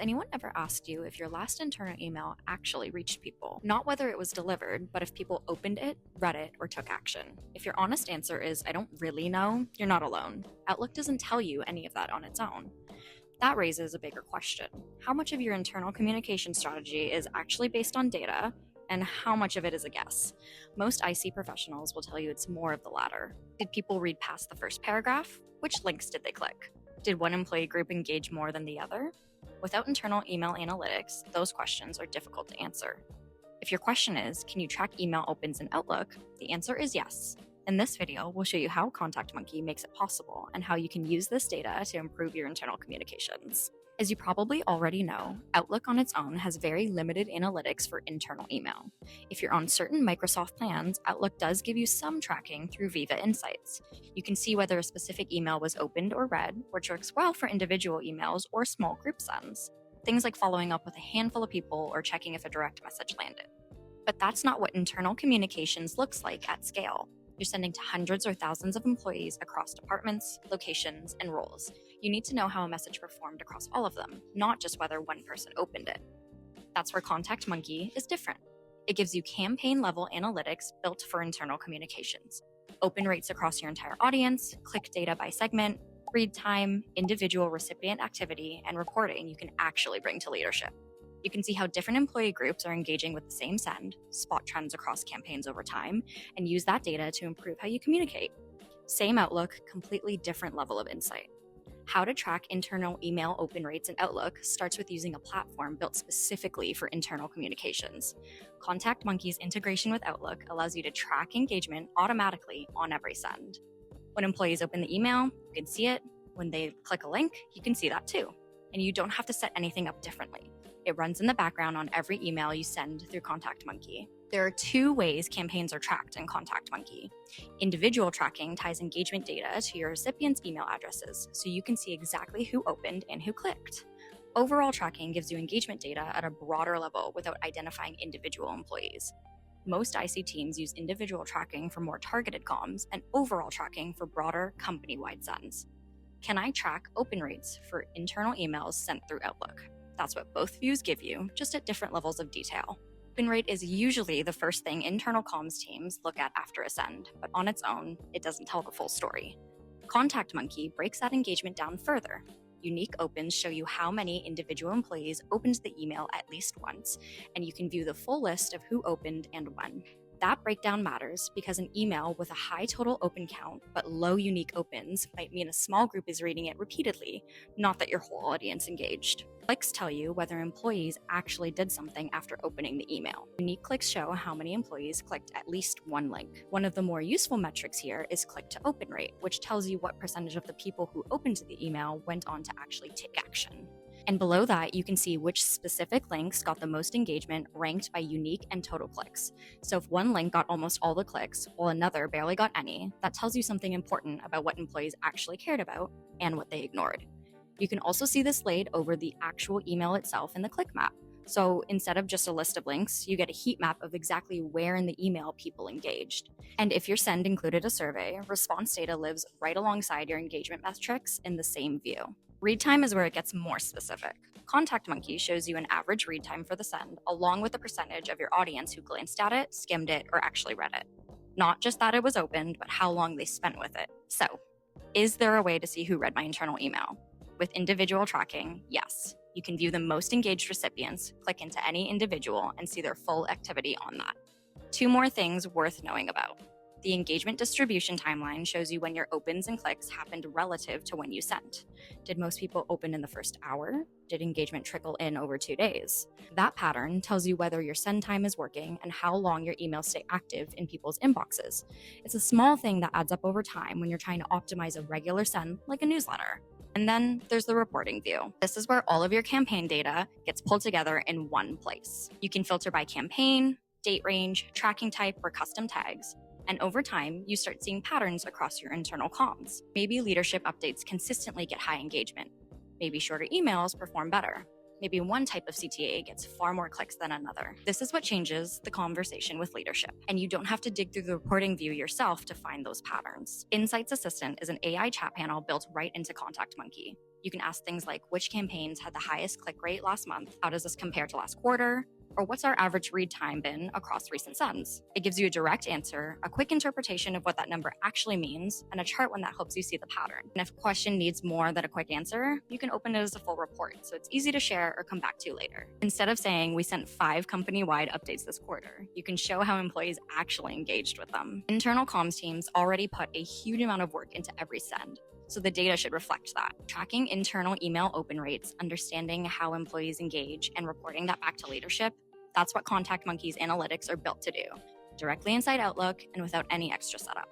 Anyone ever asked you if your last internal email actually reached people? Not whether it was delivered, but if people opened it, read it, or took action. If your honest answer is, I don't really know, you're not alone. Outlook doesn't tell you any of that on its own. That raises a bigger question. How much of your internal communication strategy is actually based on data, and how much of it is a guess? Most IC professionals will tell you it's more of the latter. Did people read past the first paragraph? Which links did they click? Did one employee group engage more than the other? Without internal email analytics, those questions are difficult to answer. If your question is, can you track email opens in Outlook? The answer is yes. In this video, we'll show you how ContactMonkey makes it possible and how you can use this data to improve your internal communications. As you probably already know, Outlook on its own has very limited analytics for internal email. If you're on certain Microsoft plans, Outlook does give you some tracking through Viva Insights. You can see whether a specific email was opened or read, which works well for individual emails or small group sends. Things like following up with a handful of people or checking if a direct message landed. But that's not what internal communications looks like at scale. You're sending to hundreds or thousands of employees across departments, locations, and roles. You need to know how a message performed across all of them, not just whether one person opened it. That's where ContactMonkey is different. It gives you campaign-level analytics built for internal communications. Open rates across your entire audience, click data by segment, read time, individual recipient activity, and reporting you can actually bring to leadership. You can see how different employee groups are engaging with the same send, spot trends across campaigns over time, and use that data to improve how you communicate. Same Outlook, completely different level of insight. How to track internal email open rates in Outlook starts with using a platform built specifically for internal communications. ContactMonkey's integration with Outlook allows you to track engagement automatically on every send. When employees open the email, you can see it. When they click a link, you can see that too. And you don't have to set anything up differently. It runs in the background on every email you send through ContactMonkey. There are two ways campaigns are tracked in ContactMonkey. Individual tracking ties engagement data to your recipients' email addresses, so you can see exactly who opened and who clicked. Overall tracking gives you engagement data at a broader level without identifying individual employees. Most IC teams use individual tracking for more targeted comms and overall tracking for broader company-wide sends. Can I track open rates for internal emails sent through Outlook? That's what both views give you, just at different levels of detail. Open rate is usually the first thing internal comms teams look at after a send, but on its own, it doesn't tell the full story. ContactMonkey breaks that engagement down further. Unique opens show you how many individual employees opened the email at least once, and you can view the full list of who opened and when. That breakdown matters because an email with a high total open count but low unique opens might mean a small group is reading it repeatedly, not that your whole audience engaged. Clicks tell you whether employees actually did something after opening the email. Unique clicks show how many employees clicked at least one link. One of the more useful metrics here is click to open rate, which tells you what percentage of the people who opened the email went on to actually take action. And below that, you can see which specific links got the most engagement ranked by unique and total clicks. So if one link got almost all the clicks, while another barely got any, that tells you something important about what employees actually cared about and what they ignored. You can also see this laid over the actual email itself in the click map. So instead of just a list of links, you get a heat map of exactly where in the email people engaged. And if your send included a survey, response data lives right alongside your engagement metrics in the same view. Read time is where it gets more specific. ContactMonkey shows you an average read time for the send, along with the percentage of your audience who glanced at it, skimmed it, or actually read it. Not just that it was opened, but how long they spent with it. So, is there a way to see who read my internal email? With individual tracking, yes. You can view the most engaged recipients, click into any individual, and see their full activity on that. Two more things worth knowing about. The engagement distribution timeline shows you when your opens and clicks happened relative to when you sent. Did most people open in the first hour? Did engagement trickle in over 2 days? That pattern tells you whether your send time is working and how long your emails stay active in people's inboxes. It's a small thing that adds up over time when you're trying to optimize a regular send like a newsletter. And then there's the reporting view. This is where all of your campaign data gets pulled together in one place. You can filter by campaign, date range, tracking type, or custom tags. And over time, you start seeing patterns across your internal comms. Maybe leadership updates consistently get high engagement. Maybe shorter emails perform better. Maybe one type of CTA gets far more clicks than another. This is what changes the conversation with leadership. And you don't have to dig through the reporting view yourself to find those patterns. Insights Assistant is an AI chat panel built right into ContactMonkey. You can ask things like which campaigns had the highest click rate last month, how does this compare to last quarter, or what's our average read time been across recent sends. It gives you a direct answer, a quick interpretation of what that number actually means, and a chart one that helps you see the pattern. And if a question needs more than a quick answer, you can open it as a full report, so it's easy to share or come back to later. Instead of saying we sent 5 company-wide updates this quarter, you can show how employees actually engaged with them. Internal comms teams already put a huge amount of work into every send, so the data should reflect that. Tracking internal email open rates, understanding how employees engage, and reporting that back to leadership, that's what ContactMonkey's analytics are built to do, directly inside Outlook and without any extra setup.